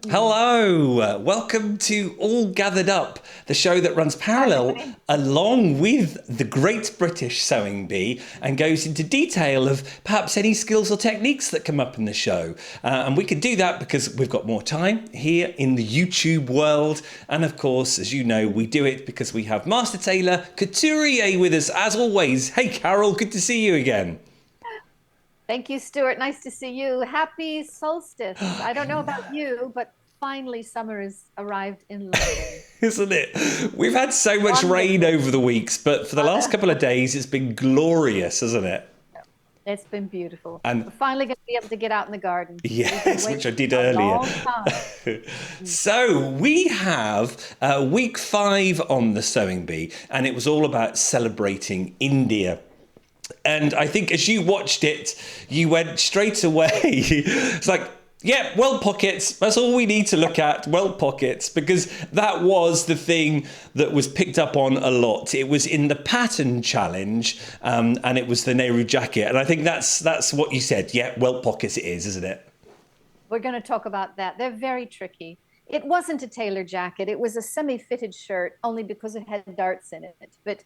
Hello, welcome to All Gathered Up, the show that runs Hi, parallel everybody. along with the Great British Sewing Bee and goes into detail of perhaps any skills or techniques that come up in the show. And we can do that because we've got more time here in the YouTube world. And of course, as you know, we do it because we have Master Tailor Couturier with us as always. Hey, Carol, good to see you again. Thank you, Stuart. Nice to see you. Happy solstice. I don't know about you, but finally summer has arrived in London. Isn't it? We've had so much rain Wonderful. over the weeks, but for the last couple of days, it's been glorious, hasn't it? It's been beautiful. And We're finally going to be able to get out in the garden. We've been yes, which waiting I did a earlier. long time. Mm. So we have week 5 on the Sewing Bee, and it was all about celebrating India. And I think as you watched it, you went straight away. It's like, yeah, Welt Pockets. That's all we need to look at, Welt Pockets, because that was the thing that was picked up on a lot. It was in the pattern challenge, and it was the Nehru jacket. And I think that's what you said. Yeah, Welt Pockets it is, isn't it? We're going to talk about that. They're very tricky. It wasn't a tailor jacket. It was a semi-fitted shirt only because it had darts in it. But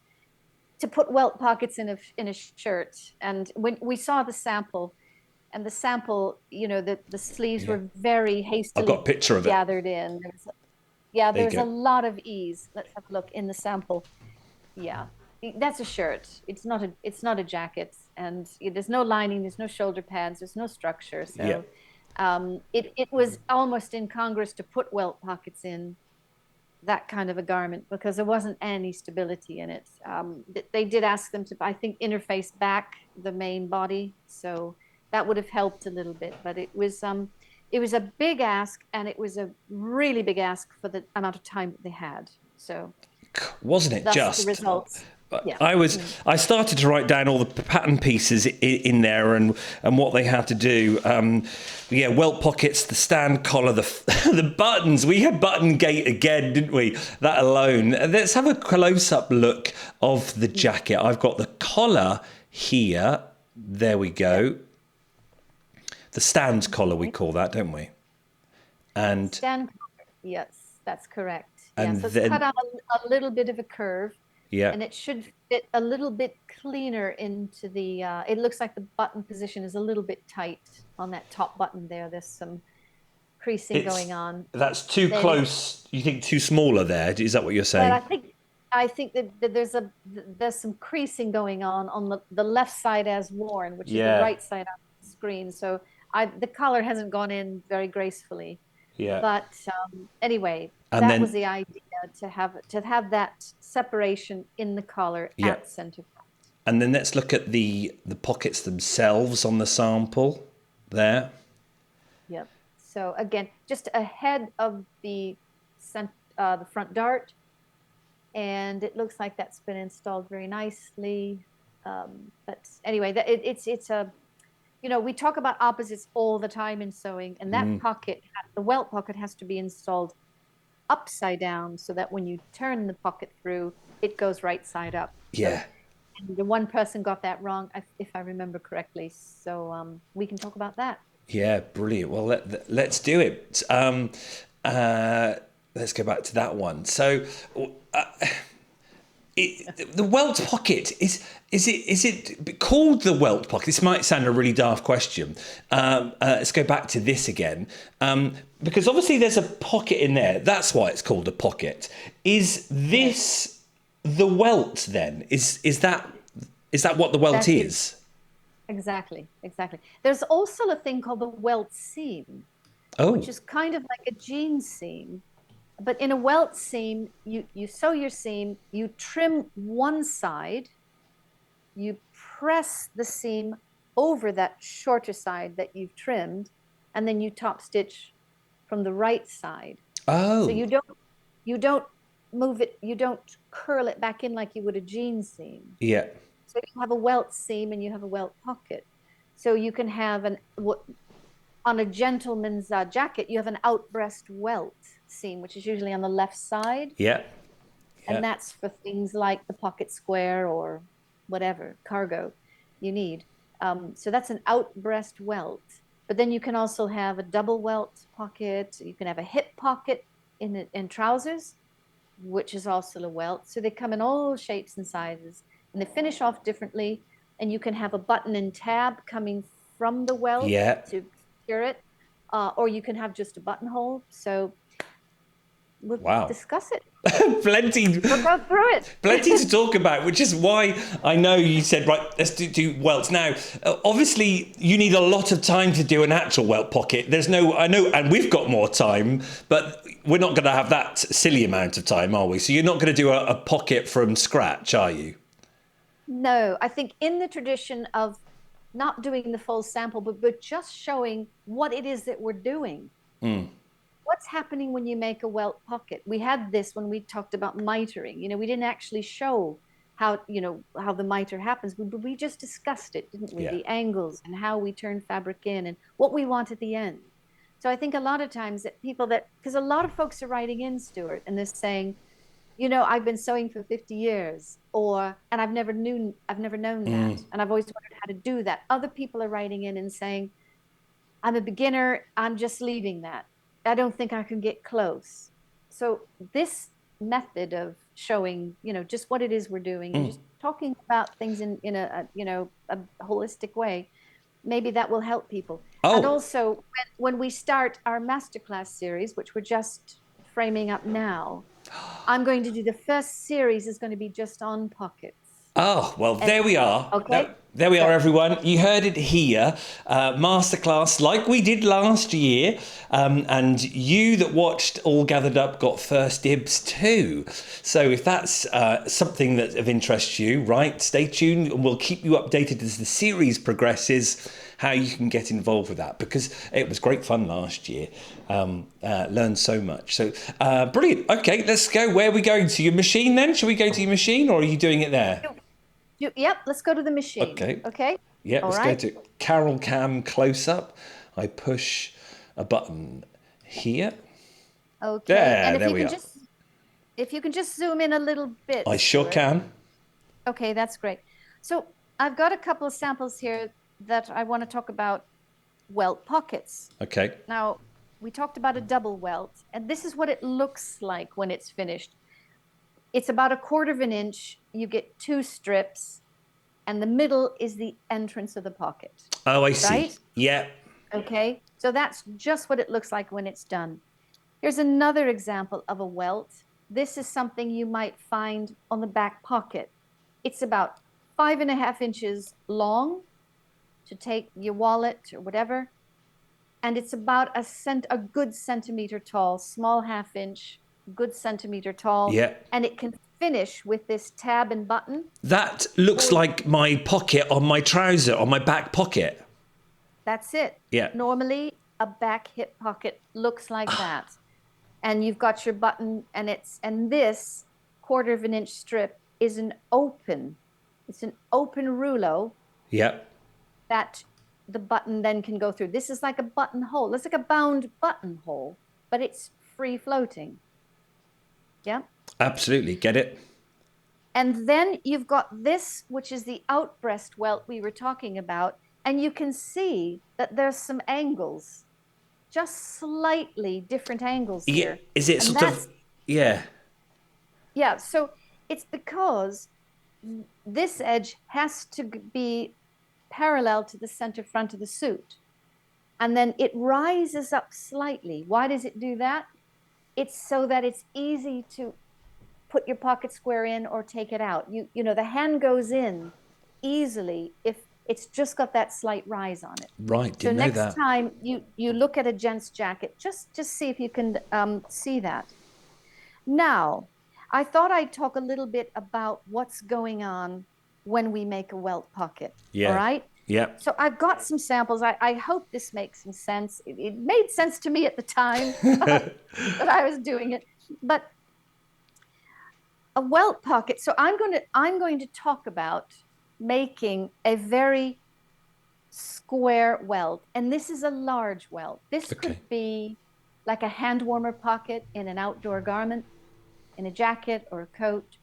to put welt pockets in a shirt, and when we saw the sample, and the sample, the sleeves Yeah. were very I've got a hastily picture of it. gathered in. Yeah, There you there's a go. lot of ease. Let's have a look in the sample. Yeah, that's a shirt. It's not a jacket, and there's no lining, there's no shoulder pads, there's no structure. Yeah. So it was almost incongruous to put welt pockets in that kind of a garment because there wasn't any stability in it. They did ask them to, I think, interface back the main body, so that would have helped a little bit. But it was a big ask, and it was a really big ask for the amount of time that they had. So Wasn't it thus the just? results. Yeah. I was. Mm. I started to write down all the pattern pieces in there and what they had to do. Yeah, welt pockets, the stand collar, the the buttons. We had button gate again, didn't we? That alone. Let's have a close up look of the jacket. I've got the collar here. There we Yep. go. The stand collar we call that, don't we? And Stand collar. Yes, that's correct. Yeah, and so it's cut then on a little bit of a curve, yeah. and it should fit a little bit cleaner into it looks like the button position is a little bit tight on that top button there. There's some creasing going It's on. that's too Then it, close. You think too smaller there? Is that what you're well, saying? I think that there's some creasing going on the left side as worn, which is the Yeah, right side on the screen. So the color hasn't gone in very gracefully. yeah. But anyway, And that was then the idea to have that separation in the collar yeah, at center front. and then let's look at the pockets themselves on the sample there. Yep. So again, just ahead of the front dart, and it looks like that's been installed very nicely. But anyway, it's a we talk about opposites all the time in sewing, and that the welt pocket has to be installed upside down so that when you turn the pocket through, it goes right side up. So Yeah, and the one person got that wrong, if I remember correctly. So we can talk about that. yeah, brilliant. Well, let's do it. Uh, let's go back to that one. So, uh, the welt pocket is it called the welt pocket? This might sound a really daft question. Let's go back to this again, because obviously there's a pocket in there. That's why it's called a pocket. Is Yes, this the welt then? Is that what the welt that's is? exactly, exactly. There's also a thing called the welt seam, which Oh, is kind of like a jean seam. But in a welt seam, you sew your seam, you trim one side, you press the seam over that shorter side that you've trimmed, and then you top stitch from the right side. So oh, you don't move it, you don't curl it back in like you would a jean seam. yeah, So you have a welt seam and you have a welt pocket. So you can have on a gentleman's jacket, you have an outbreast welt seam, which is usually on the left side. yeah, And yeah, that's for things like the pocket square or whatever cargo you need. So that's an outbreast welt. But then you can also have a double welt pocket. You can have a hip pocket in trousers, which is also a welt. So they come in all shapes and sizes, and they finish off differently. And you can have a button and tab coming from the welt Yeah. to secure it, or you can have just a buttonhole. So we'll Wow. discuss it. Plenty. We'll go through it. Plenty to talk about, which is why I know you said, right, let's do welts. Now, obviously, you need a lot of time to do an actual welt pocket. I know, and we've got more time, but we're not going to have that silly amount of time, are we? So you're not going to do a pocket from scratch, are you? No, I think in the tradition of not doing the full sample, but just showing what it is that we're doing. What's happening when you make a welt pocket? We had this when we talked about mitering. We didn't actually show how the miter happens, but we just discussed it, didn't we? Yeah. The angles and how we turn fabric in and what we want at the end. So I think a lot of times because a lot of folks are writing in, Stuart, and they're saying, I've been sewing for 50 years, and I've never known that. And I've always wondered how to do that. Other people are writing in and saying, I'm a beginner, I'm just leaving that. I don't think I can get close. So this method of showing, just what it is we're doing and just talking about things in a holistic way, maybe that will help people. Oh. And also when we start our masterclass series, which we're just framing up now, I'm going to do the first series is going to be just on pockets. Oh, well, there we are. Okay. There we are, everyone. You heard it here. Masterclass like we did last year. And you that watched All Gathered Up got first dibs too. So if that's something that's of interest to you, right, stay tuned and we'll keep you updated as the series progresses, how you can get involved with that, because it was great fun last year. Learned so much. So brilliant. Okay, let's go. Where are we going? To your machine then? Shall we go to your machine or are you doing it there? Yep, let's go to the machine. Okay. Yeah, All let's right. go to Carol Cam close up. I push a button here. Okay. There And we are. If you can just zoom in a little bit. I sure can. Okay, that's great. So I've got a couple of samples here that I want to talk about welt pockets. Okay. Now, we talked about a double welt, and this is what it looks like when it's finished. It's about 1/4 of an inch. You get 2 strips, and the middle is the entrance of the pocket. Oh, I see. Right? Yeah. Okay, so that's just what it looks like when it's done. Here's another example of a welt. This is something you might find on the back pocket. It's about 5.5 inches long to take your wallet or whatever, and it's about a good centimeter tall, small 1/2 inch, good centimeter tall. Yeah. And it can finish with this tab and button. That looks like my pocket on my trouser, on my back pocket. That's it. Yeah. Normally, a back hip pocket looks like that. And you've got your button, and this 1/4 of an inch strip is an open rouleau. Yeah. That the button then can go through. This is like a buttonhole. It's like a bound buttonhole, but it's free floating. Yeah. Absolutely. Get it? And then you've got this, which is the outbreast welt we were talking about. And you can see that there's some angles, just slightly different angles here. Yeah. Is it sort of, yeah. Yeah. So it's because this edge has to be parallel to the center front of the suit. And then it rises up slightly. Why does it do that? It's so that it's easy to put your pocket square in or take it out. The hand goes in easily if it's just got that slight rise on it. Right, so didn't know that. next time you look at a gent's jacket, just see if you can see that. Now, I thought I'd talk a little bit about what's going on when we make a welt pocket. Yeah. All right? Yeah. So I've got some samples. I hope this makes some sense. It made sense to me at the time that I was doing it. But a welt pocket. So I'm going to talk about making a very square welt, and this is a large welt. This could be like a hand warmer pocket in an outdoor garment, in a jacket or a coat.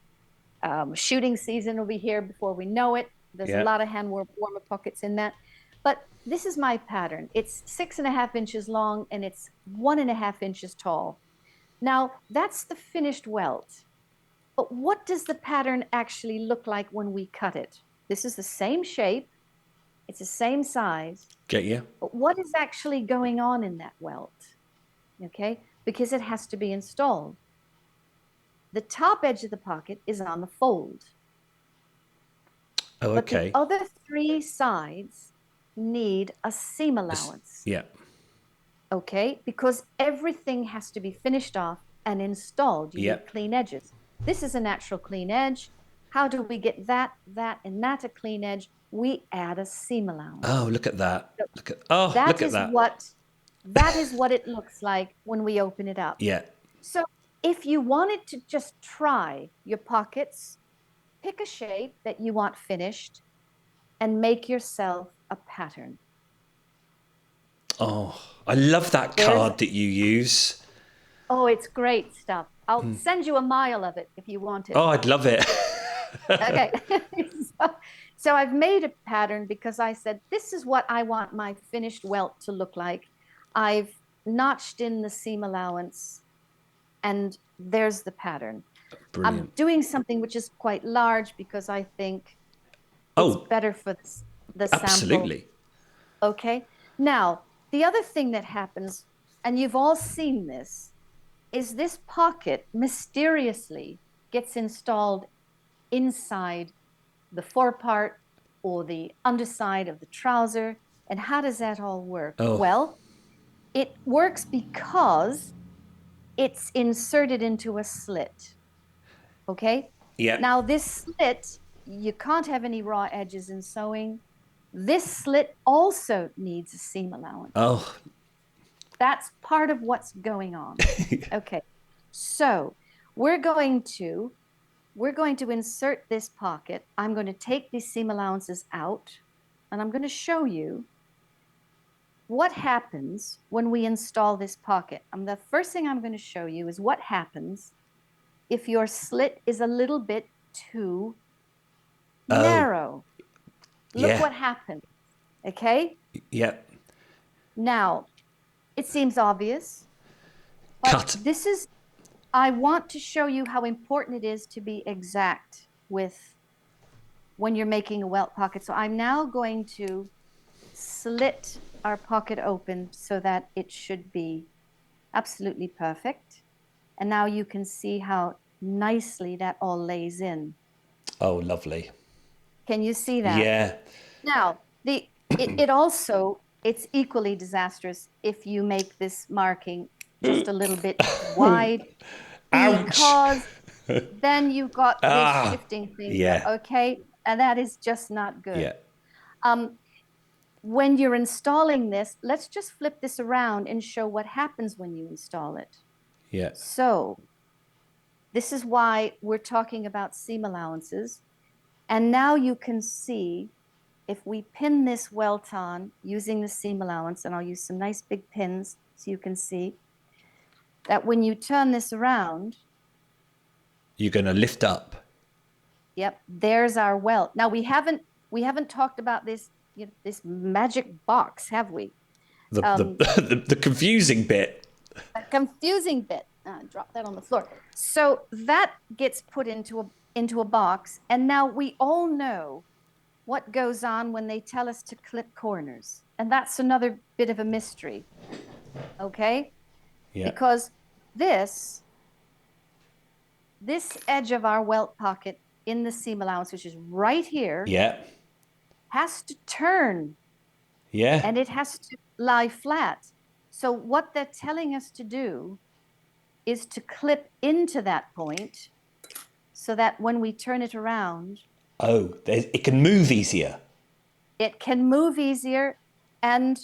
Shooting season will be here before we know it. There's a lot of hand warmer pockets in that. But this is my pattern. It's 6.5 inches long and it's 1.5 inches tall. Now, that's the finished welt. But what does the pattern actually look like when we cut it? This is the same shape, it's the same size. Get you? But what is actually going on in that welt? Okay, because it has to be installed. The top edge of the pocket is on the fold. Oh, But the okay. other three sides need a seam allowance. Yeah. Okay, because everything has to be finished off and installed. You need clean edges. This is a natural clean edge. How do we get that, and that a clean edge? We add a seam allowance. Oh, look at that. So Look at that. That is what it looks like when we open it up. Yeah. So if you wanted to just try your pockets, pick a shape that you want finished and make yourself a pattern. Oh, I love that card that you use. Oh, it's great stuff. I'll send you a mile of it if you want it. Oh, I'd love it. Okay. So I've made a pattern because I said, this is what I want my finished welt to look like. I've notched in the seam allowance and there's the pattern. Brilliant. I'm doing something which is quite large because I think it's better for the sample. Absolutely. Okay. Now, the other thing that happens, and you've all seen this, is this pocket mysteriously gets installed inside the forepart or the underside of the trouser. And how does that all work? Oh. Well, it works because it's inserted into a slit. Okay? Yeah. Now, this slit, you can't have any raw edges in sewing. This slit also needs a seam allowance. Oh. That's part of what's going on. Okay. So we're going to insert this pocket. I'm going to take these seam allowances out, and I'm going to show you what happens when we install this pocket. The first thing I'm going to show you is what happens if your slit is a little bit too narrow. Look what happens. Okay? Yeah. Now, it seems obvious. But I want to show you how important it is to be exact with when you're making a welt pocket. So I'm now going to slit our pocket open so that it should be absolutely perfect. And now you can see how nicely that all lays in. Oh, lovely. Can you see that? Yeah. Now, it's equally disastrous if you make this marking just a little bit wide. Because then you've got this shifting thing, okay? And that is just not good. Yeah. When you're installing this, let's just flip this around and show what happens when you install it. Yeah. So this is why we're talking about seam allowances. And now you can see if we pin this welt on using the seam allowance, and I'll use some nice big pins so you can see that when you turn this around, you're going to lift up. Yep, there's our welt. Now we haven't talked about this this magic box, have we? The confusing bit. The confusing bit. Drop that on the floor. So that gets put into a box, and now we all know what goes on when they tell us to clip corners, and that's another bit of a mystery. Okay. Yeah. Because this edge of our welt pocket in the seam allowance, which is right here, has to turn. Yeah. And it has to lie flat. So what they're telling us to do is to clip into that point so that when we turn it around, it can move easier. It can move easier, and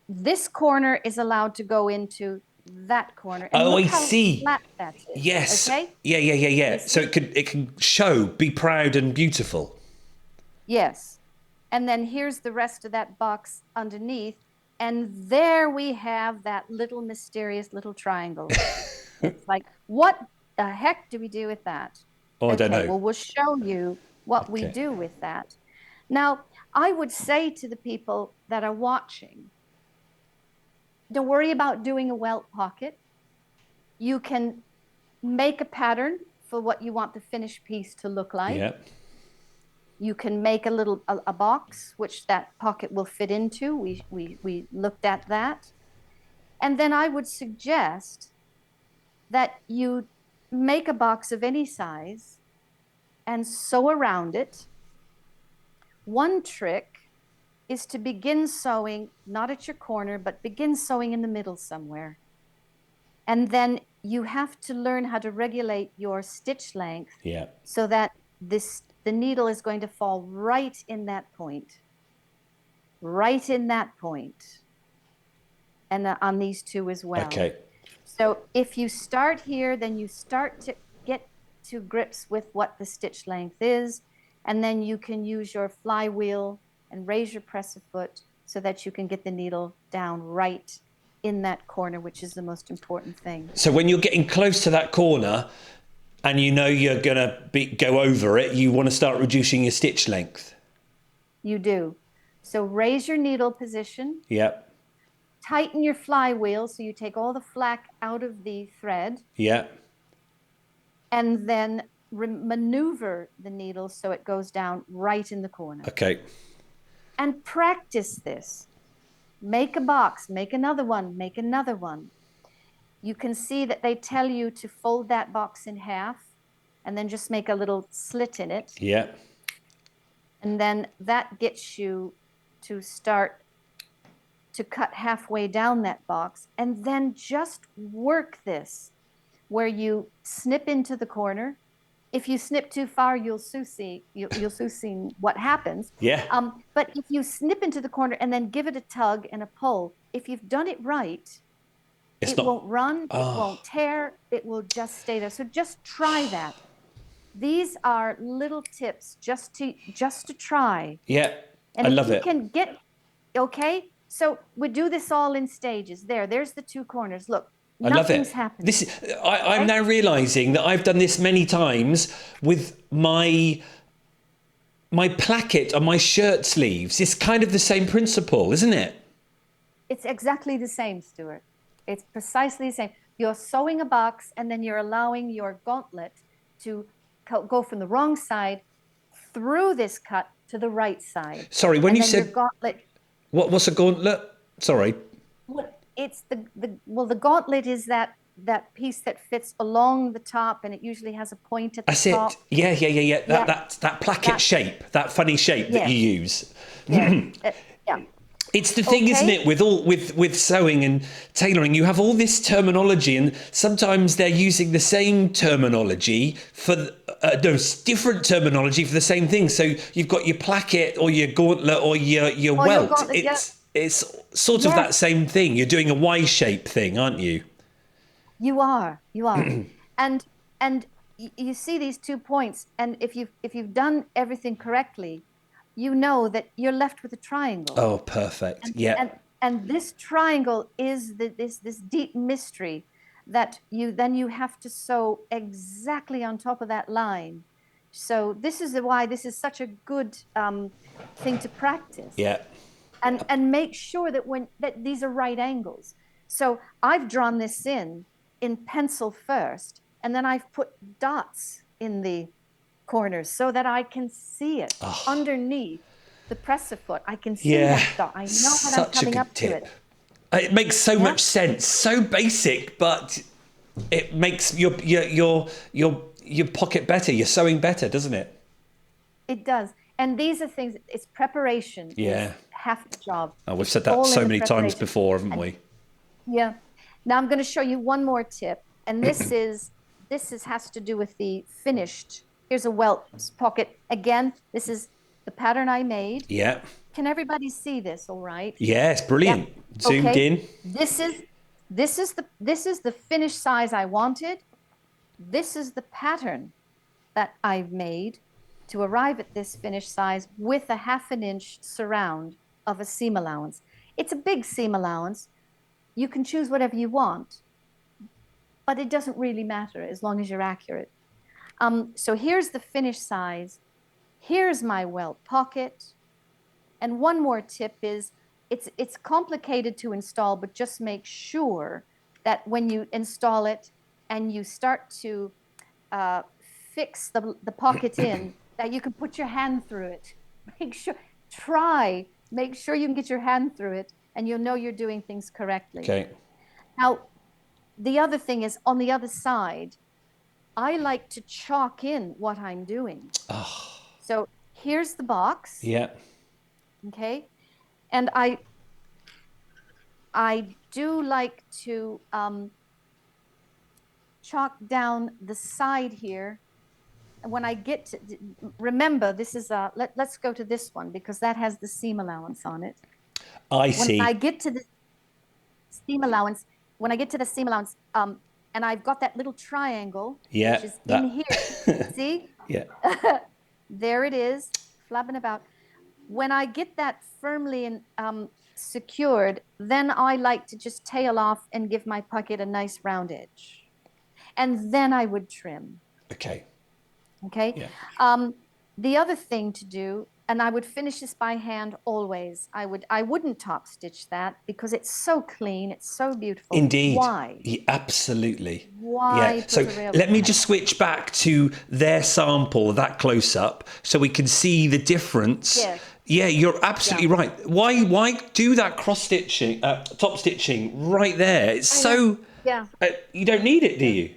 this corner is allowed to go into that corner. And I see. Flat that is. Yes. Okay. Yeah. So it can be proud and beautiful. Yes. And then here's the rest of that box underneath, and there we have that little mysterious little triangle. It's like, what the heck do we do with that? Oh, I don't know. Well, we'll show you what we do with that. Now, I would say to the people that are watching, don't worry about doing a welt pocket. You can make a pattern for what you want the finished piece to look like. Yeah. You can make a box, which that pocket will fit into. We looked at that. And then I would suggest that you make a box of any size and sew around it. One trick is to begin sewing, not at your corner, but begin sewing in the middle somewhere. And then you have to learn how to regulate your stitch length, Yeah. so that the needle is going to fall right in that point. Right in that point. And on these two as well. Okay. So if you start here, then you start to get to grips with what the stitch length is. And then you can use your flywheel and raise your presser foot so that you can get the needle down right in that corner, which is the most important thing. So when you're getting close to that corner and you know you're going to go over it, you want to start reducing your stitch length. You do. So raise your needle position. Yep. Tighten your flywheel so you take all the flack out of the thread. Yeah. And then maneuver the needle so it goes down right in the corner. Okay. And practice this. Make a box, make another one, make another one. You can see that they tell you to fold that box in half and then just make a little slit in it. Yeah. And then that gets you to start to cut halfway down that box, and then just work this where you snip into the corner. If you snip too far, you'll soon see what happens. Yeah. But if you snip into the corner and then give it a tug and a pull, if you've done it right, it won't run, it won't tear, it will just stay there. So just try that. These are little tips just to try. Yeah. And I love it. You can get, okay? So we do this all in stages. There's the two corners. Look, I love nothing's it. happening. I'm now realizing that I've done this many times with my placket on my shirt sleeves. It's kind of the same principle, isn't it? It's exactly the same, Stuart. It's precisely the same. You're sewing a box and then you're allowing your gauntlet to go from the wrong side through this cut to the right side. Sorry, when and you then said your gauntlet, what's a gauntlet? Sorry. It's the gauntlet is that piece that fits along the top, and it usually has a point at the top. That's it. Yeah. That placket shape, that funny shape that you use. Yeah. It's the thing, isn't it? With sewing and tailoring, you have all this terminology, and sometimes they're using the same terminology for different terminology for the same thing. So you've got your placket or your gauntlet or your welt. It's sort of that same thing. You're doing a Y shape thing, aren't you? You are, and you see these 2 points, and if you've done everything correctly, you know that you're left with a triangle. Oh, perfect. And this triangle is this deep mystery that you have to sew exactly on top of that line. So this is why this is such a good thing to practice. Yeah. And make sure that these are right angles. So I've drawn this in pencil first, and then I've put dots in the corners so that I can see it underneath the presser foot. I can see that dot. I know that I'm coming up to it. It makes so much sense. So basic, but it makes your pocket better. Your sewing better, doesn't it? It does. And these are things. It's preparation. Yeah. It's half the job. Oh, we've said that so many times before, haven't we? Yeah. Now I'm going to show you one more tip, and this has to do with the finished. Here's a Welt pocket. Again, this is the pattern I made. Yeah. Can everybody see this all right? Yeah, it's brilliant. Yeah. Zoomed in. This is the finished size I wanted. This is the pattern that I've made to arrive at this finished size with a 1/2 inch surround of a seam allowance. It's a big seam allowance. You can choose whatever you want, but it doesn't really matter as long as you're accurate. So here's the finished size. Here's my Welt pocket. And one more tip is it's complicated to install, but just make sure that when you install it and you start to fix the pocket in, that you can put your hand through it. Make sure, make sure you can get your hand through it, and you'll know you're doing things correctly. Okay. Now, the other thing is on the other side, I like to chalk in what I'm doing. Oh. So here's the box. Yeah. Okay. And I do like to chalk down the side here. And when I get to, remember, this is let's go to this one because that has the seam allowance on it. I see. When I get to the seam allowance, and I've got that little triangle, Yeah, which is in here. See? Yeah. There it is, flapping about. When I get that firmly secured, then I like to just tail off and give my pocket a nice round edge. And then I would trim. Okay. Okay. Yeah. The other thing to do, and I would finish this by hand always. I wouldn't top stitch that because it's so clean, it's so beautiful. Indeed. Why? Yeah, absolutely. Why? Yeah. So let me just switch back to their sample, that close up, so we can see the difference. Yes. Yeah, you're absolutely right. Why do that cross stitching, top stitching right there? It's so. Yeah. You don't need it, do you?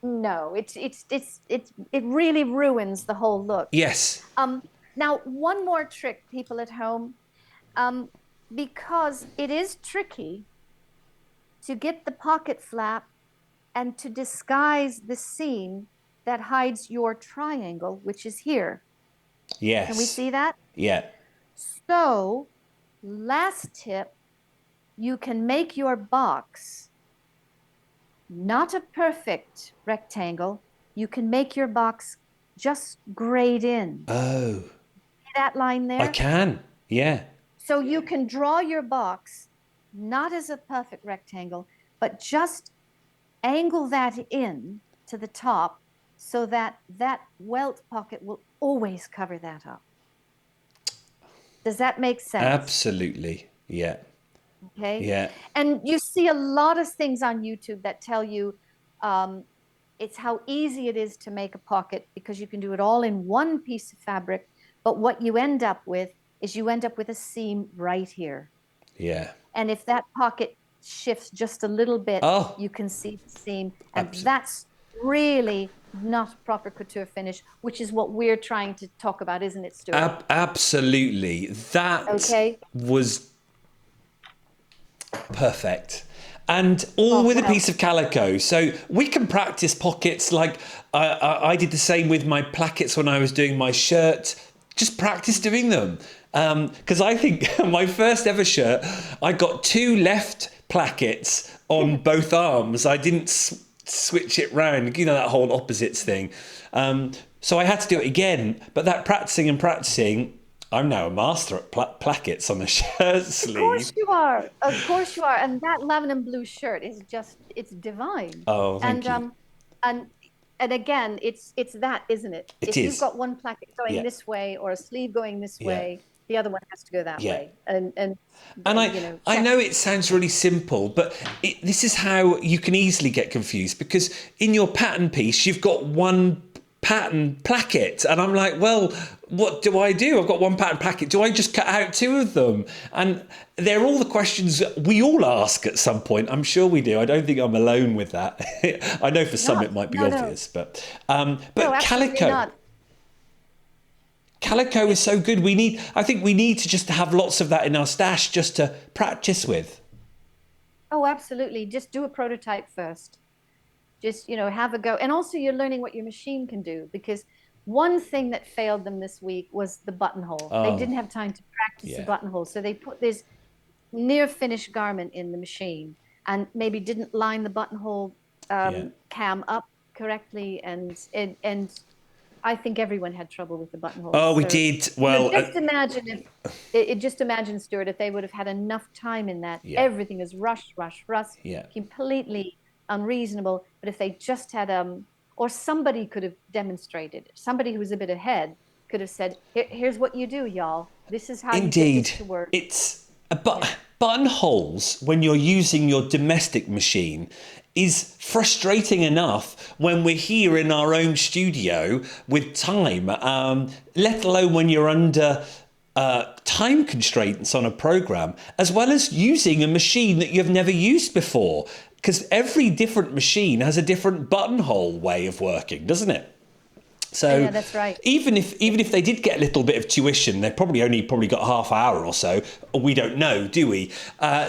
No, it really ruins the whole look. Yes. Now, one more trick, people at home, because it is tricky to get the pocket flap and to disguise the seam that hides your triangle, which is here. Yes. Can we see that? Yeah. So, last tip, you can make your box not a perfect rectangle. You can make your box just grayed in. Oh. See that line there? I can. Yeah. So you can draw your box not as a perfect rectangle, but just angle that in to the top so that that welt pocket will always cover that up. Does that make sense? Absolutely. Yeah. Okay. Yeah. And you see a lot of things on YouTube that tell you it's how easy it is to make a pocket because you can do it all in one piece of fabric. But what you end up with is you end up with a seam right here. Yeah. And if that pocket shifts just a little bit, you can see the seam. And that's really not proper couture finish, which is what we're trying to talk about, isn't it, Stuart? Absolutely. That was perfect. And all with a piece of calico. So we can practice pockets like I did the same with my plackets when I was doing my shirt. Just practice doing them. Because I think my first ever shirt, I got 2 left plackets on both arms. I didn't switch it round, you know, that whole opposites thing. So I had to do it again. But that practicing and practicing, I'm now a master at plackets on the shirt sleeve. Of course you are. Of course you are. And that lemon and blue shirt is just, it's divine. Oh, thank you. And again, it's that, isn't it? If you've got one placket going this way or a sleeve going this way, the other one has to go that way. And I know it sounds really simple, but this is how you can easily get confused because in your pattern piece, you've got one pattern placket. And I'm like, well, what do I do? I've got one pattern placket. Do I just cut out 2 of them? And they're all the questions we all ask at some point. I'm sure we do. I don't think I'm alone with that. I know for some it might be obvious, but calico. Not. Calico is so good. I think we need to just have lots of that in our stash just to practice with. Oh, absolutely. Just do a prototype first. Just, have a go. And also you're learning what your machine can do because one thing that failed them this week was the buttonhole. They didn't have time to practice the buttonhole. So they put this near finished garment in the machine and maybe didn't line the buttonhole cam up correctly. And I think everyone had trouble with the buttonhole. Oh, we did. Well, just imagine, Stuart, if they would have had enough time in that. Everything is rush, completely unreasonable. But if they just had or somebody could have demonstrated, somebody who was a bit ahead could have said, here's what you do, y'all. This is how you get Indeed. this to work. It's buttonholes when you're using your domestic machine is frustrating enough when we're here in our own studio with time, let alone when you're under time constraints on a program, as well as using a machine that you've never used before. Because every different machine has a different buttonhole way of working, doesn't it? So yeah, that's right. Even if they did get a little bit of tuition, they probably got half hour or so. We don't know, do we?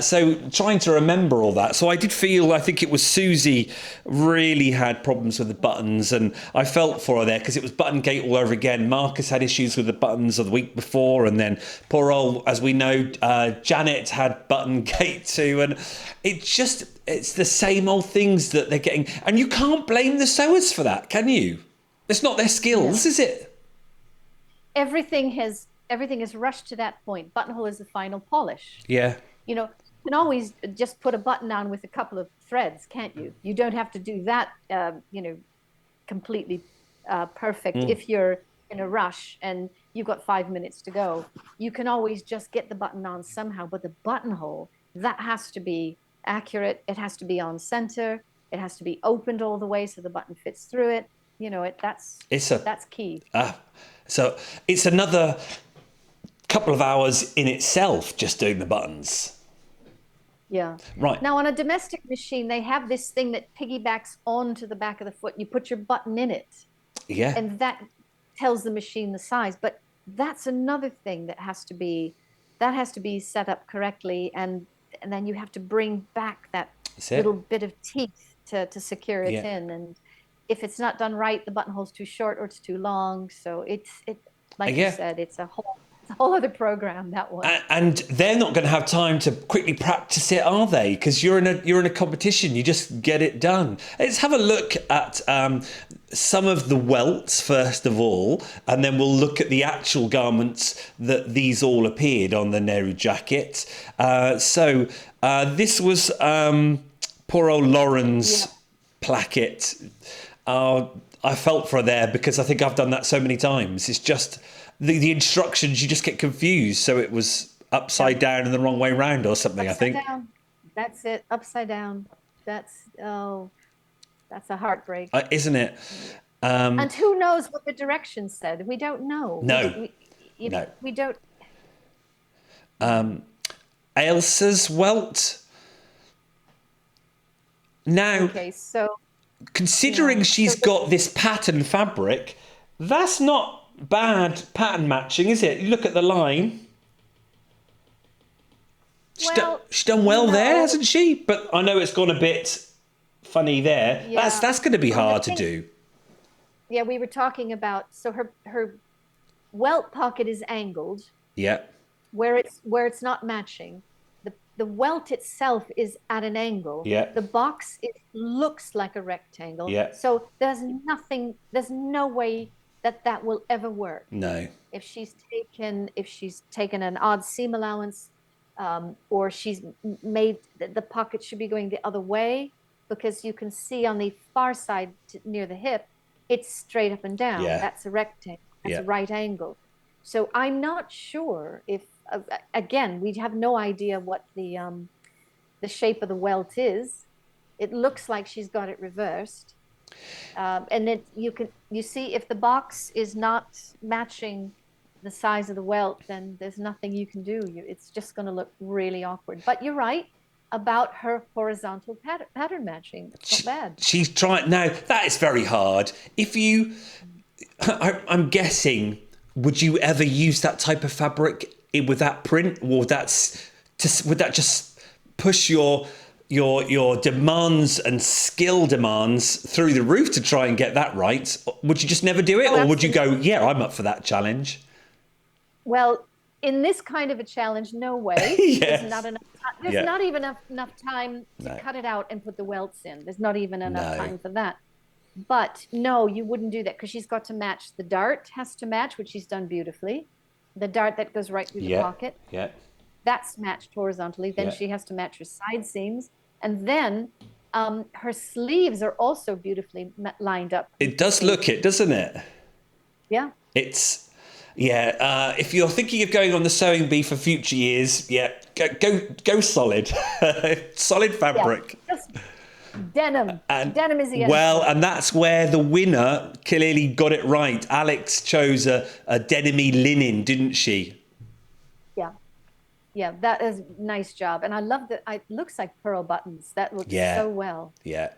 So trying to remember all that. So I think it was Susie really had problems with the buttons, and I felt for her there because it was button gate all over again. Marcus had issues with the buttons of the week before, and then poor old, as we know, Janet had button gate too, and it's the same old things that they're getting, and you can't blame the sewers for that, can you? It's not their skills, is it? Everything has rushed to that point. Buttonhole is the final polish. Yeah. You know, you can always just put a button on with a couple of threads, can't you? You don't have to do that, completely perfect. If you're in a rush and you've got 5 minutes to go, you can always just get the button on somehow. But the buttonhole, that has to be accurate. It has to be on center. It has to be opened all the way so the button fits through it. That's key. So it's another couple of hours in itself just doing the buttons. Yeah. Right. Now on a domestic machine, they have this thing that piggybacks onto the back of the foot. You put your button in it. Yeah. And that tells the machine the size. But that's another thing that has to be set up correctly, and then you have to bring back that little bit of teeth to secure it in. And if it's not done right, the buttonhole's too short or it's too long. So you said, it's a whole other program, that one. And they're not going to have time to quickly practice it, are they? Because you're in a competition. You just get it done. Let's have a look at some of the welts first of all, and then we'll look at the actual garments that these all appeared on the Nehru jacket. So this was poor old Lauren's placket. I felt for her there because I think I've done that so many times. It's just the instructions, you just get confused. So it was upside down and the wrong way round or something, Upside I think. Down. That's it. Upside down. That's a heartbreak. Isn't it? And who knows what the directions said? We don't know. No. We don't. Ailsa's welt. Now, okay, so considering she's got this pattern fabric, that's not bad pattern matching, is it? You look at the line. She's done well there, hasn't she? But I know it's gone a bit funny there. Yeah. That's going to be hard to do. Yeah, we were talking about, so her welt pocket is angled. Yeah. Where it's not matching. The welt itself is at an angle. Yeah. The box, it looks like a rectangle. Yeah. So there's no way that will ever work. No. If she's taken an odd seam allowance, or she's made the pocket should be going the other way, because you can see on the far side near the hip, it's straight up and down. Yeah. That's a rectangle. That's a right angle. So I'm not sure if, again, we have no idea what the shape of the welt is. It looks like she's got it reversed. And then you see if the box is not matching the size of the welt, then there's nothing you can do. It's just going to look really awkward. But you're right about her horizontal pattern matching. It's not bad. She's trying. Now, that is very hard. I'm guessing, would you ever use that type of fabric with that print? Or would that just push your demands and skill demands through the roof to try and get that right? Would you just never do it? Or would you go, yeah, I'm up for that challenge? Well, in this kind of a challenge, no way. Yes. There's not enough time. There's not even enough time to cut it out and put the welts in. There's not even enough time for that. But no, you wouldn't do that, because she's got to match. The dart has to match, which she's done beautifully. The dart that goes right through the pocket. Yeah. That's matched horizontally. Then she has to match her side seams. And then her sleeves are also beautifully lined up. It does look it, doesn't it? Yeah. Yeah, if you're thinking of going on the sewing bee for future years, yeah, go solid, solid fabric. Yeah, just denim. And Denim is the well, answer. and that's where the winner clearly got it right. Alex chose a denim-y linen, didn't she? Yeah. Yeah, that is nice job. And I love that. It looks like pearl buttons. That looks Yeah, so well. yeah,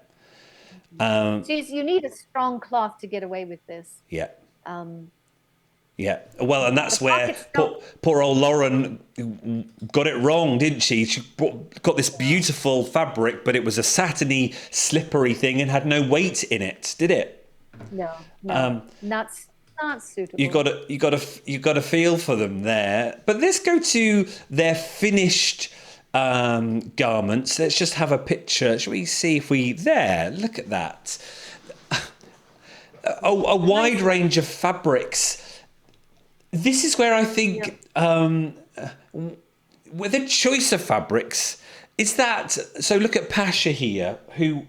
Geez, you need a strong cloth to get away with this. yeah. Um, Yeah, well, and the that's where pockets don't. poor old Lauren got it wrong, didn't she? She got this beautiful fabric, but it was a satiny, slippery thing and had no weight in it, did it? No, no, not suitable. You got to feel for them there. But let's go to their finished garments. Let's just have a picture. Shall we see if we there? Look at that. A wide range of fabrics. This is where I think with the choice of fabrics is that. So look at Pasha here, who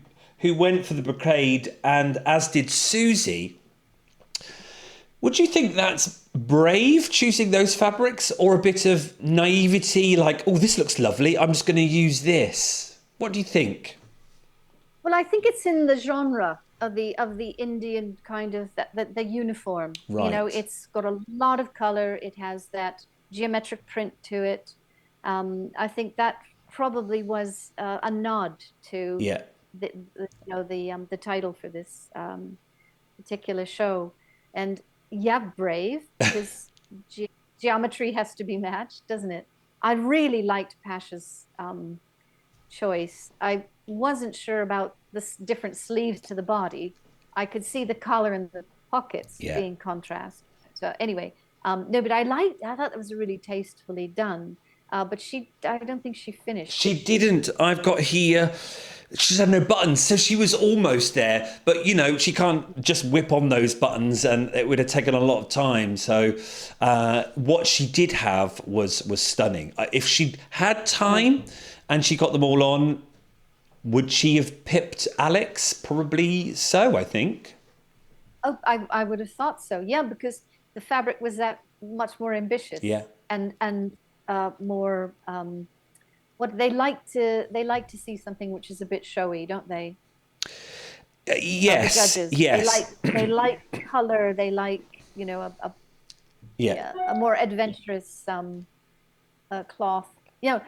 went for the brocade, and as did Susie. Would you think that's brave choosing those fabrics, or a bit of naivety, like, oh, this looks lovely, I'm just going to use this? What do you think? Well, I think it's in the genre of the Indian kind of the uniform. Right. You know, it's got a lot of color. It has that geometric print to it. I think that probably was a nod to the title for this particular show. And yeah, brave, because geometry has to be matched, doesn't it? I really liked Pasha's choice. I wasn't sure about the different sleeves to the body. I could see the collar and the pockets being contrast. So anyway, no, but I thought that was really tastefully done. But I don't think she finished. She didn't. I've got here, she had no buttons, so she was almost there. But, you know, she can't just whip on those buttons, and it would have taken a lot of time. So what she did have was stunning. If she'd had time and she got them all on, would she have pipped Alex? Probably so, I think. Oh, I would have thought so. Yeah, because the fabric was that much more ambitious. Yeah. And more what they like to see something which is a bit showy, don't they? Yes. The judges. Yes. They like color. They like, you know, a more adventurous cloth. No,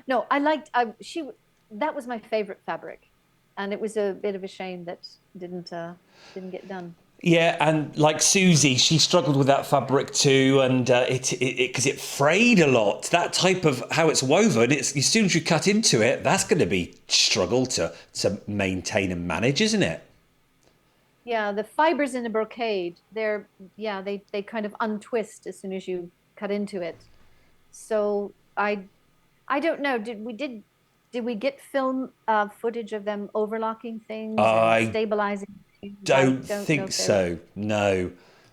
that was my favorite fabric, and it was a bit of a shame that didn't get done. Yeah, and like Susie, she struggled with that fabric too, and because it frayed a lot. That type of how it's woven, as soon as you cut into it, that's going to be struggle to maintain and manage, isn't it? Yeah, the fibers in the brocade, they kind of untwist as soon as you cut into it. So I don't know. Did we get film footage of them overlocking things and stabilizing? Don't think so. No.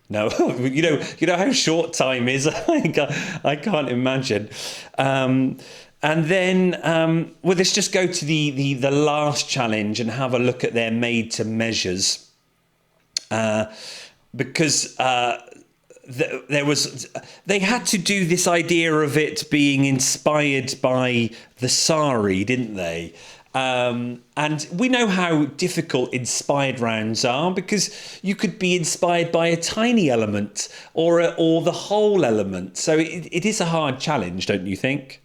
you know how short time is. I can't imagine. And then let's just go to the last challenge and have a look at their made to measures, because they had to do this idea of it being inspired by the sari, didn't they? And we know how difficult inspired rounds are, because you could be inspired by a tiny element or the whole element. So it is a hard challenge, don't you think?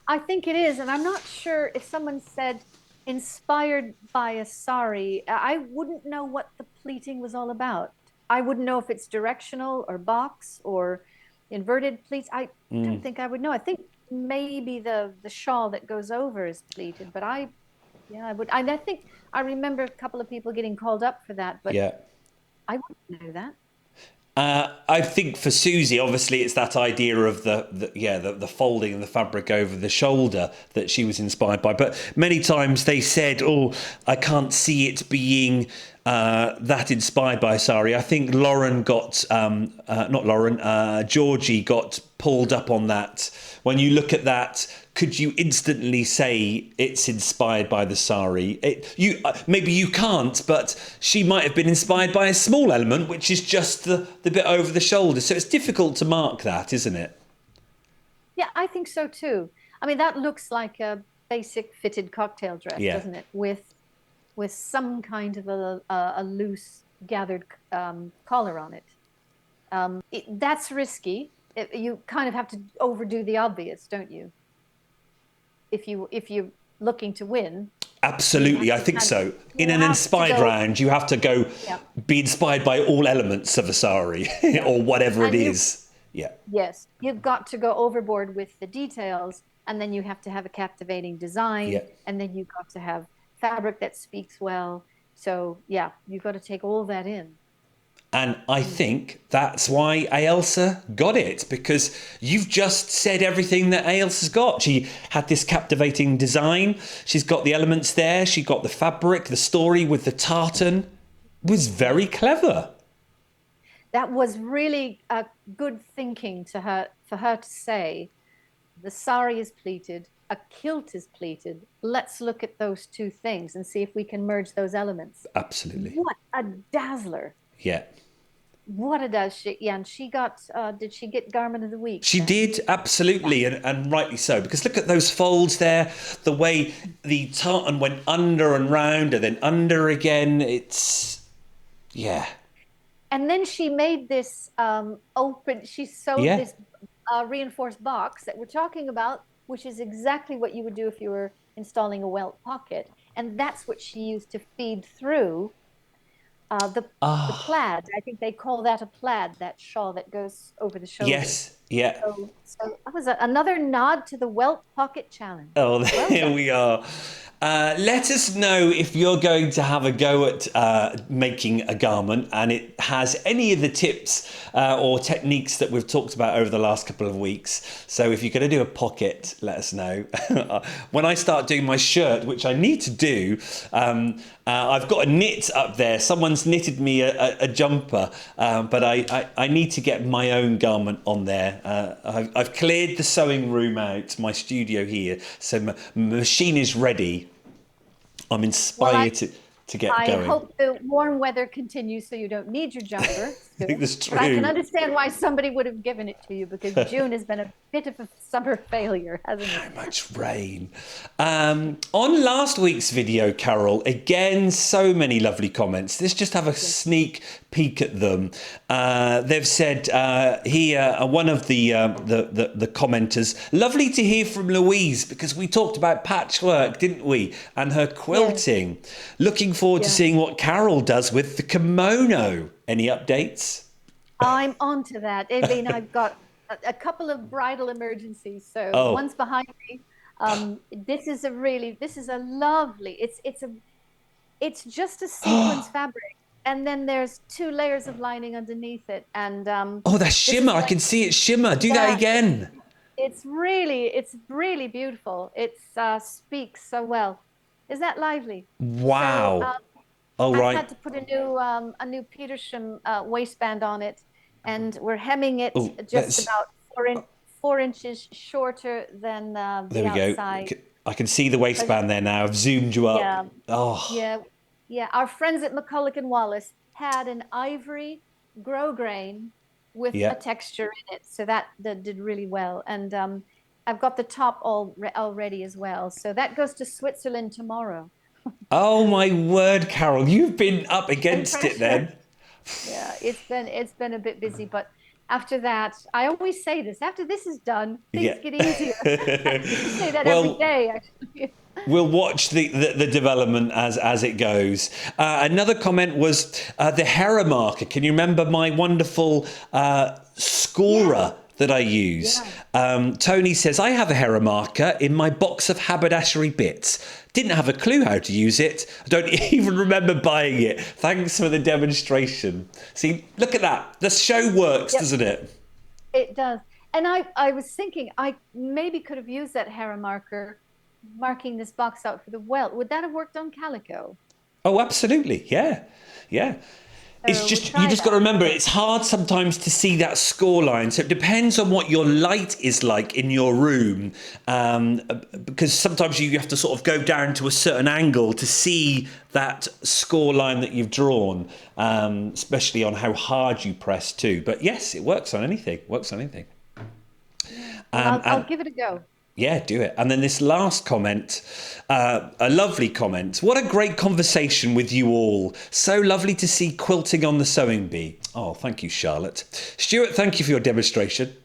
I think it is, and I'm not sure if someone said inspired by a sari, I wouldn't know what the pleating was all about. I wouldn't know if it's directional or box or inverted pleats. I don't think I would know. I think maybe the shawl that goes over is pleated, but I would. I think I remember a couple of people getting called up for that, but I wouldn't know that. I think for Susie, obviously, it's that idea of the folding of the fabric over the shoulder that she was inspired by. But many times they said, "Oh, I can't see it being that inspired by a sari. I think Lauren got, not Lauren, Georgie got pulled up on that. When you look at that, could you instantly say it's inspired by the sari? Maybe you can't, but she might have been inspired by a small element, which is just the bit over the shoulder. So it's difficult to mark that, isn't it? Yeah, I think so too. I mean, that looks like a basic fitted cocktail dress, doesn't it? With some kind of a loose gathered collar on it. That's risky. You kind of have to overdo the obvious, don't you? If you're looking to win. Absolutely, I think so. In an inspired round, you have to go be inspired by all elements of a sari or whatever it is. Yeah. Yes, you've got to go overboard with the details, and then you have to have a captivating design, and then you've got to have fabric that speaks well. So yeah, you've got to take all that in. And I think that's why Ailsa got it, because you've just said everything that Ailsa's got. She had this captivating design. She's got the elements there. She got the fabric, the story with the tartan. It was very clever. That was really good thinking for her to say, the sari is pleated, a kilt is pleated. Let's look at those two things and see if we can merge those elements. Absolutely. What a dazzler. Yeah. What a dazzler. Yeah, and she got, did she get Garment of the Week? She did, absolutely, and rightly so, because look at those folds there, the way the tartan went under and round and then under again. It's, yeah. And then she made this she sewed this reinforced box that we're talking about, which is exactly what you would do if you were installing a Welt Pocket. And that's what she used to feed through the plaid. I think they call that a plaid, that shawl that goes over the shoulder. Yes, yeah. So that was another nod to the Welt Pocket Challenge. Oh, there we are. Let us know if you're going to have a go at making a garment and it has any of the tips or techniques that we've talked about over the last couple of weeks. So if you're going to do a pocket, let us know. When I start doing my shirt, which I need to do, I've got a knit up there. Someone's knitted me a jumper, but I need to get my own garment on there. I've cleared the sewing room out, my studio here, so my machine is ready. I'm inspired to get going. I hope the warm weather continues so you don't need your jumper. I think that's true. But I can understand why somebody would have given it to you, because June has been a bit of a summer failure, hasn't it? So much rain. On last week's video, Carol, again, so many lovely comments. Let's just have a sneak peek at them. They've said here, one of the commenters, lovely to hear from Louise, because we talked about patchwork, didn't we? And her quilting. Yeah. Looking forward to seeing what Carol does with the kimono. Any updates? I'm on to that. I mean, I've got a couple of bridal emergencies. So one's behind me. This is a lovely, it's just a sequence fabric. And then there's 2 layers of lining underneath it. And that shimmer, I can see it shimmer. Do that again. It's really beautiful. It speaks so well. Is that lively? Wow. So, I had to put a new Petersham waistband on it, and we're hemming it just about 4 inches shorter than the outside. Go. I can see the waistband there now. I've zoomed you up. Yeah. Yeah. Our friends at McCulloch and Wallace had an ivory grosgrain with a texture in it, so that did really well. And I've got the top already as well. So that goes to Switzerland tomorrow. Oh my word, Carol, you've been up against it then. Yeah, it's been a bit busy, but after that, I always say this, after this is done, things get easier. I say that every day, actually. We'll watch the development as it goes. Another comment was the Hera marker. Can you remember my wonderful scorer that I use? Tony says, I have a Hera marker in my box of haberdashery bits. Didn't have a clue how to use it. I don't even remember buying it. Thanks for the demonstration. See, look at that. The show works, doesn't it? It does. And I was thinking I maybe could have used that Hera marker marking this box out for the welt. Would that have worked on calico? Oh, absolutely. Yeah. Yeah. It's So we'll just, you try just got to that. remember, it's hard sometimes to see that score line. So it depends on what your light is like in your room. Because sometimes you have to sort of go down to a certain angle to see that score line that you've drawn, especially on how hard you press too. But yes, it works on anything. Works on anything. Yeah. Well, I'll And give it a go. yeah, do it. And then this last comment, a lovely comment. What a great conversation with you all. So lovely to see quilting on the sewing bee. Oh, thank you, Charlotte. Stuart, thank you for your demonstration.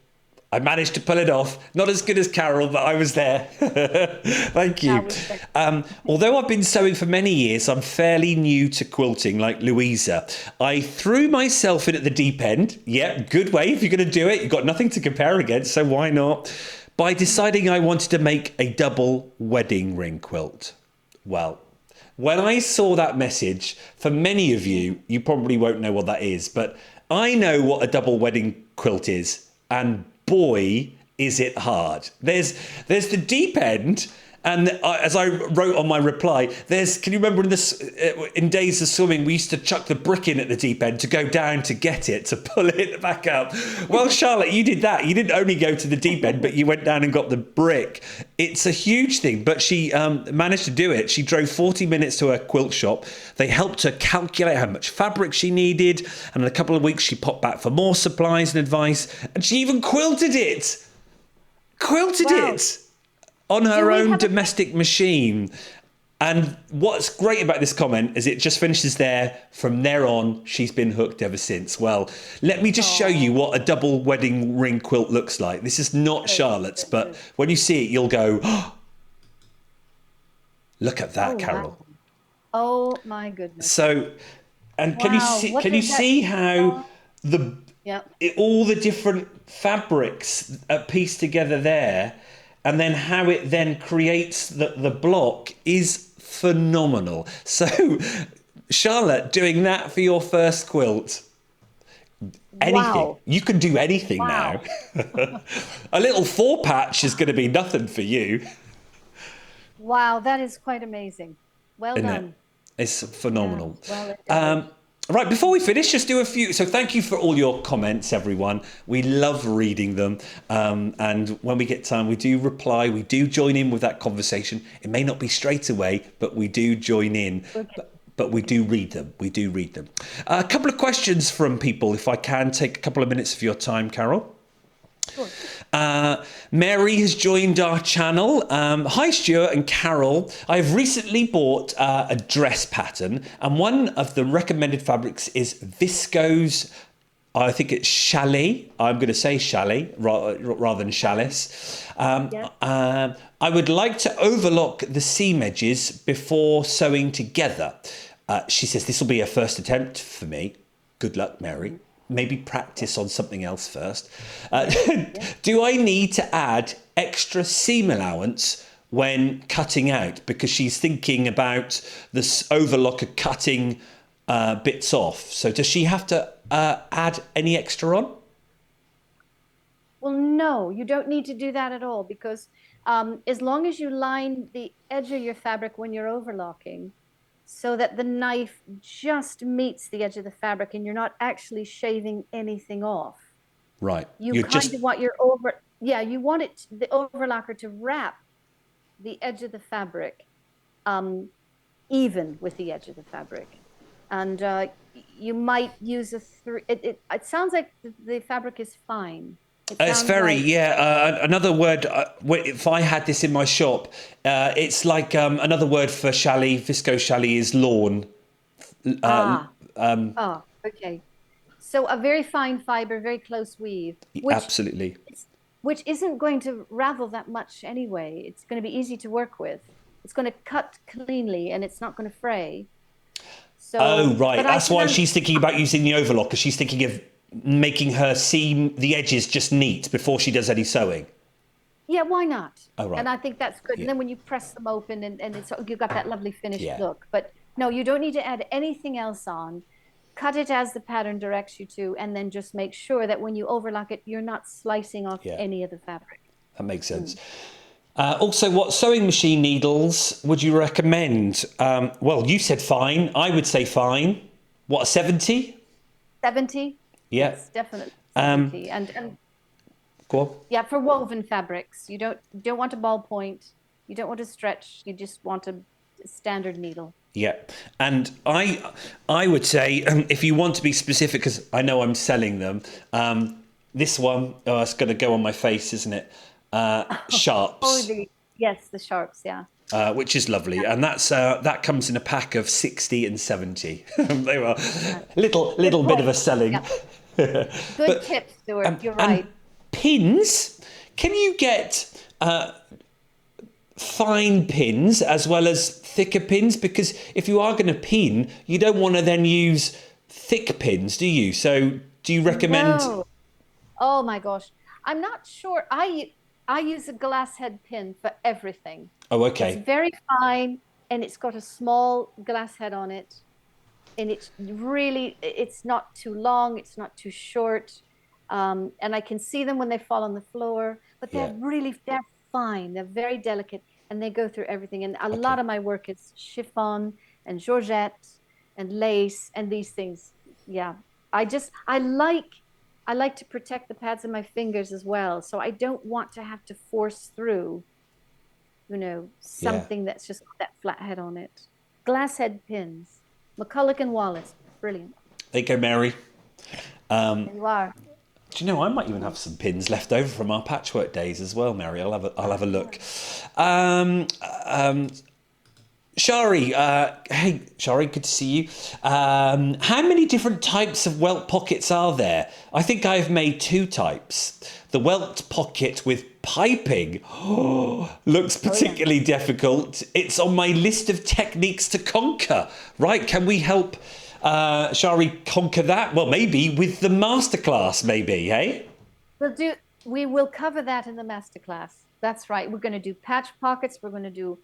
I managed to pull it off. Not as good as Carol, but I was there. Thank That you. was great. Although I've been sewing for many years, I'm fairly new to quilting like Louisa. I threw myself in at the deep end. Yeah, good way if you're going to do it. You've got nothing to compare against, so why not? By deciding I wanted to make a double wedding ring quilt. Well, when I saw that message, for many of you, you probably won't know what that is, but I know what a double wedding quilt is, and boy, is it hard. There's the deep end, and as I wrote on my reply, can you remember in days of swimming, we used to chuck the brick in at the deep end to go down to get it, to pull it back up. Well, Charlotte, you did that. You didn't only go to the deep end, but you went down and got the brick. It's a huge thing, but she managed to do it. She drove 40 minutes to a quilt shop. They helped her calculate how much fabric she needed, and in a couple of weeks she popped back for more supplies and advice, and she even quilted it. Wow. On Do her we own have a domestic machine. And what's great about this comment is it just finishes there. From there on, she's been hooked ever since. Well, let me just show you what a double wedding ring quilt looks like. This is not Charlotte's, but when you see it, you'll go, oh, look at that, Oh, Carol. wow. Oh my goodness. So, and Wow. What can you does that see how the Yep. all the different fabrics are pieced together there, and then how it then creates the block is phenomenal. So, Charlotte, doing that for your first quilt, anything. Wow. You can do anything now. Wow. A little four patch is going to be nothing for you, Wow. That is quite amazing. Well isn't it? done. It's Yeah. phenomenal. Well done. Right, before we finish, just do a few. So thank you for all your comments, everyone. We love reading them. And when we get time, we do reply. We do join in with that conversation. It may not be straight away, but we do join in. Okay. But we do read them. We do read them. A couple of questions from people, if I can take a couple of minutes of your time, Carol. Sure. Mary has joined our channel. Hi, Stuart and Carol. I've recently bought a dress pattern, and one of the recommended fabrics is viscose. I think it's chalet. I'm going to say chalet rather than chalice. I would like to overlock the seam edges before sewing together. She says this will be a first attempt for me. Good luck, Mary. Maybe practice on something else first. Do I need to add extra seam allowance when cutting out? Because she's thinking about this overlocker cutting bits off. So does she have to add any extra on? Well, no, you don't need to do that at all because as long as you line the edge of your fabric when you're overlocking so that the knife just meets the edge of the fabric and you're not actually shaving anything off. Right. You You're kind just of want you want the overlocker to wrap the edge of the fabric even with the edge of the fabric. And you might use it sounds like the fabric is fine. It's very, another word, if I had this in my shop, it's like another word for chalet, viscose chalet is lawn. Okay. So a very fine fiber, very close weave, Absolutely. which isn't going to ravel that much anyway. It's going to be easy to work with. It's going to cut cleanly and it's not going to fray. So, right. That's why she's thinking about using the overlocker. She's thinking of making her seam the edges just neat before she does any sewing. Yeah, why not? Oh, right. And I think that's good. Yeah. And then when you press them open and you've got that lovely finished Yeah. look. But no, you don't need to add anything else on. Cut it as the pattern directs you to, and then just make sure that when you overlock it, you're not slicing off any of the fabric. That makes sense. Also, what sewing machine needles would you recommend? Well, you said fine. I would say fine. What, 70? 70? Yeah. Yes, definitely Um, 70. And Go on. yeah, for woven fabrics, you don't want a ballpoint, you don't want to stretch, you just want a standard needle. Yeah, and I would say if you want to be specific, because I know I'm selling them. This one, oh, it's going to go on my face, isn't it? Oh, Sharps, yes, the sharps, yeah. which is lovely, and that comes in a pack of 60 and 70. They were Yeah. Good little bit of point. a selling, Yeah. Good but tip, Stuart. You're and right. pins. Can you get fine pins as well as thicker pins? Because if you are going to pin, you don't want to then use thick pins, do you? So do you recommend? No. Oh my gosh. I'm not sure. I use a glass head pin for everything. Oh, It's okay. very fine and it's got a small glass head on it. And it's not too long, it's not too short. And I can see them when they fall on the floor, but Yeah. they're fine. They're very delicate and they go through everything. And a lot Okay. of my work is chiffon and georgette and lace and these things. Yeah. I like to protect the pads of my fingers as well. So I don't want to have to force through, Yeah. something that's just got that flat head on it. Glass head pins. McCulloch and Wallace. Brilliant. There you go, Mary. There you are. Do you know I might even have some pins left over from our patchwork days as well, Mary? I'll have a look. Um, um, Shari, hey, Shari, good to see you. How many different types of welt pockets are there? I think I've made two types. The welt pocket with piping looks particularly difficult. It's on my list of techniques to conquer. Right, can we help Shari conquer that? Well, maybe with the masterclass, maybe, hey? We will cover that in the masterclass. That's right. We're going to do patch pockets. We're going to do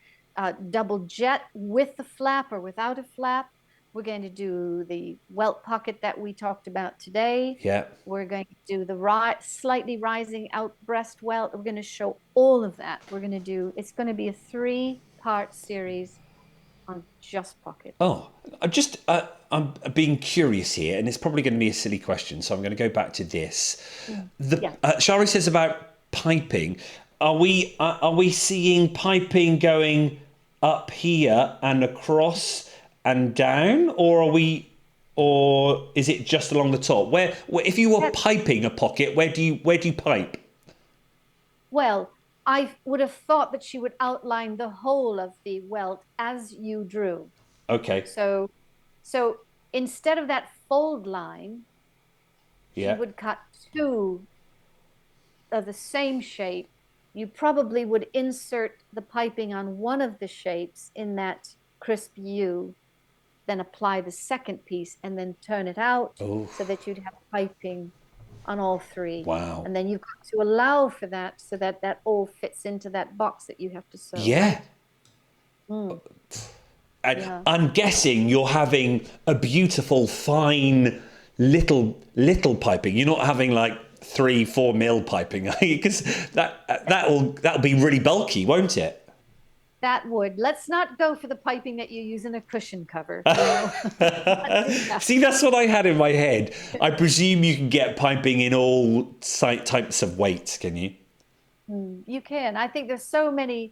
double jet with the flap or without a flap. We're going to do the welt pocket that we talked about today. Yeah. We're going to do the slightly rising out breast welt. We're going to show all of that. It's going to be a 3-part series on just pockets. Oh, I'm being curious here, and it's probably going to be a silly question, so I'm going to go back to this. Yeah. Shari says about piping. Are we seeing piping going up here and across and down, or is it just along the top? Where if you were piping a pocket, where do you pipe? Well, I would have thought that she would outline the whole of the welt as you drew. Okay. So instead of that fold line, she Yeah. would cut two of the same shape. You probably would insert the piping on one of the shapes in that crisp U, then apply the second piece and then turn it out so that you'd have piping on all three. Wow. And then you've got to allow for that so that that all fits into that box that you have to sew. Yeah. Right? And Yeah. I'm guessing you're having a beautiful, fine, little piping. You're not having like 3-4 mil piping, because that'll be really bulky, won't it? That would. Let's not go for the piping that you use in a cushion cover. See, that's what I had in my head. I presume you can get piping in all types of weights, can you? You can. I think there's so many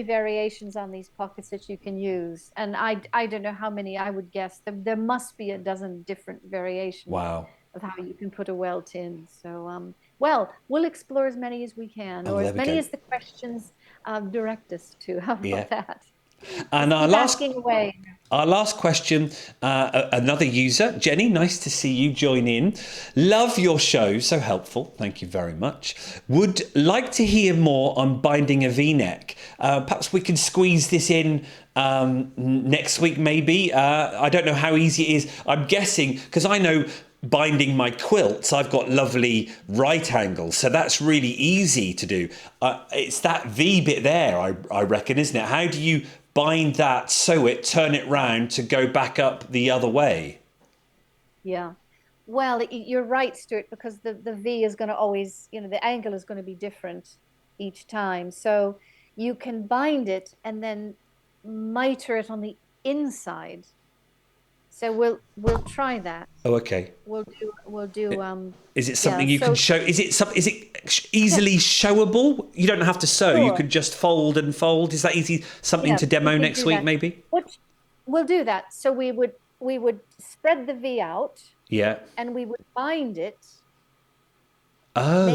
variations on these pockets that you can use. And I don't know how many. I would guess there must be a dozen different variations Wow. of how you can put a welt in. So, well, we'll explore as many as we can, or there as we many go. as the questions direct us to. How about that? And Keep asking away. Our last question, another user, Jenny, nice to see you join in. Love your show, so helpful. Thank you very much. Would like to hear more on binding a V-neck. Perhaps we can squeeze this in next week, maybe. I don't know how easy it is. I'm guessing, because I know binding my quilts, I've got lovely right angles, so that's really easy to do. It's that V bit there, I reckon, isn't it? How do you bind that, sew it, turn it round to go back up the other way? Yeah. Well, you're right, Stuart, because the V is going to always, the angle is going to be different. each time. So you can bind it and then miter it on the inside. So we'll try that. Oh, okay. We'll do Is it yeah, something you can so show? Is it easily showable? You don't have to sew. You sure. could just fold and fold. Is that easy? Something Yeah, to we demo could next do week, that. maybe? What we'll do that. So we would spread the V out Yeah. and we would bind it, Oh,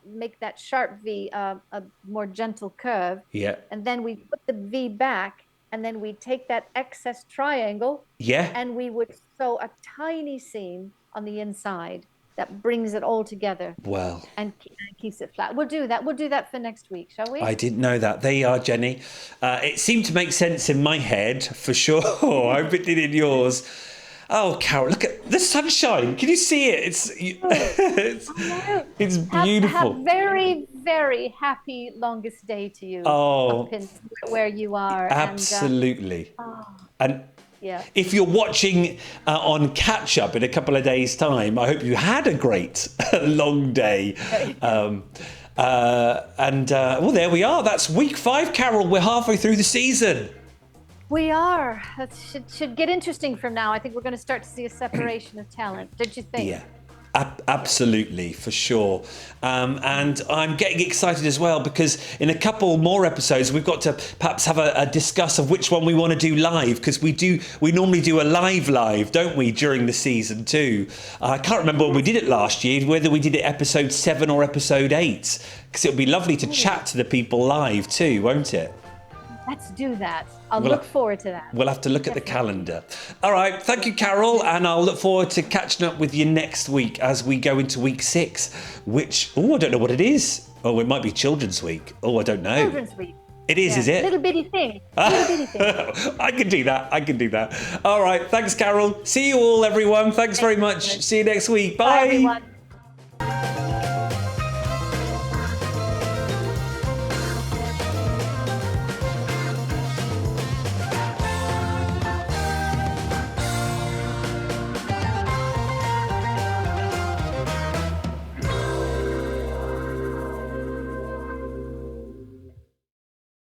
make that sharp V a more gentle curve, yeah. and then we put the V back, and then we take that excess triangle Yeah. and we would sew a tiny seam on the inside that brings it all together Well, and keeps it flat. We'll do that. We'll do that for next week, shall we? I didn't know that. There you are, Jenny. It seemed to make sense in my head, for sure. I hope it did in yours. Oh, Carol, look at the sunshine. Can you see it? It's Have beautiful. very, very happy longest day to you Oh, up in where you are. absolutely. Oh, And yeah. if you're watching on catch up in a couple of days' time, I hope you had a great long day. Well, there we are. That's week 5, Carol. We're halfway through the season. We are. That should get interesting from now. I think we're going to start to see a separation of talent. Don't you think? Yeah. Absolutely, for sure. And I'm getting excited as well because in a couple more episodes, we've got to perhaps have a discuss of which one we want to do live, because we normally do a live, don't we, during the season too. I can't remember when we did it last year, whether we did it episode 7 or episode 8, because it would be lovely to chat to the people live too, won't it? Let's do that. I'll look forward to that. We'll have to look at the calendar. All right. Thank you, Carol. And I'll look forward to catching up with you next week as we go into week 6, which, I don't know what it is. Oh, it might be Children's Week. Oh, I don't know. Children's Week. It is, is it? Little bitty thing. Little bitty thing. I can do that. All right. Thanks, Carol. See you all, everyone. Thanks very much. See you next week. Bye, everyone.